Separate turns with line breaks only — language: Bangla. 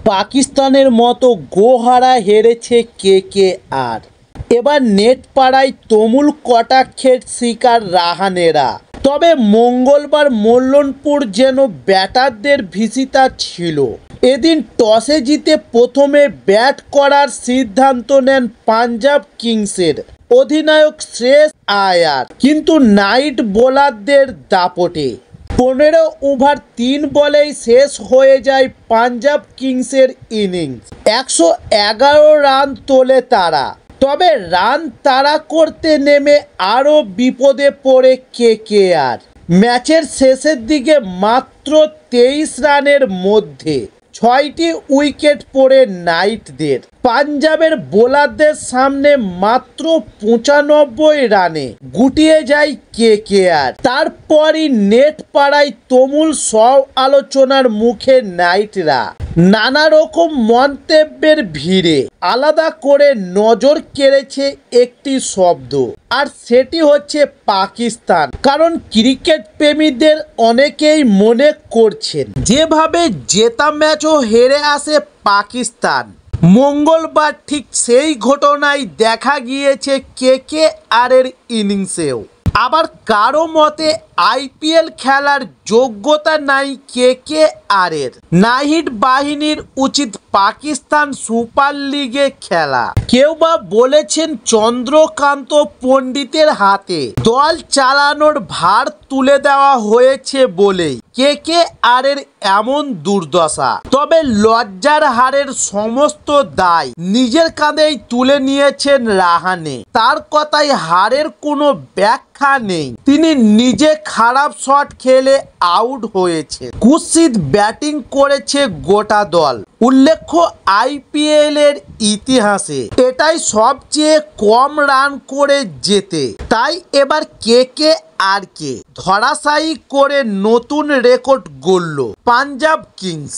পাকিস্তানের মতো গোহারা হেরেছে কেকেআর। এবার নেট পাড়ায় তুমুল কটাক্ষের শিকার রাহানেরা। তবে মঙ্গলবার মল্লনপুর যেন ব্যাটারদের ভিসিতা ছিল। এদিন টসে জিতে প্রথমে ব্যাট করার সিদ্ধান্ত নেন পাঞ্জাব কিংসের অধিনায়ক শ্রেয়স আয়ার, কিন্তু নাইট বোলারদের দাপটে 15 ওভার 3 বলেই শেষ হয়ে যায় পাঞ্জাব কিংসের ইনিংস। 111 রান তোলে তারা। তবে রান তাড়া করতে নেমে আরও বিপদে পড়ে কেকেআর। ম্যাচের শেষের দিকে মাত্র 23 রানের মধ্যে 6টি উইকেট পড়ে নাইটদের। পাঞ্জাবের বোলারদের সামনে মাত্র 95 রানে গুটিয়ে যায় কেকেআর। তারপরই নেট পাড়ায় তুমুল সব আলোচনার মুখে নাইটরা। নানা রকম মন্তব্যের ভিড়ে আলাদা করে নজর কেড়েছে একটি শব্দ, আর সেটি হচ্ছে পাকিস্তান। কারণ ক্রিকেট প্রেমীদের অনেকেই মনে করছেন যেভাবে জেতা ম্যাচও হেরে আসে পাকিস্তান, মঙ্গলবার ঠিক সেই ঘটনাই দেখা গিয়েছে কেকেআরের ইনিংসেও। আবার কারো মতে আইপিএল খেলার যোগ্যতা নাই কেকেআরের। নাহিদ বাহিনীর উচিত পাকিস্তান সুপার লিগে খেলা। কেউ বা বলেছেন চন্দ্রকান্ত পণ্ডিতের হাতে দল চালানোর ভার তুলে দেওয়া হয়েছে বলেই কেকেআরের এমন দুর্দশা। তবে লজ্জার হারের সমস্ত দায় নিজের কাঁধেই তুলে নিয়েছেন রাহানে। তার কথায় হারের কোনো ব্যাখ্যা নেই, তিনি নিজে খারাপ শট খেলে আউট হয়েছে। কুৎসিত ব্যাটিং করেছে গোটা দল। উল্লেখ্য, আইপিএল এর ইতিহাসে এটাই সবচেয়ে কম রান করে জেতে। তাই এবার কেকেআরকে ধরাশায়ী করে নতুন রেকর্ড গড়ল পাঞ্জাব কিংস।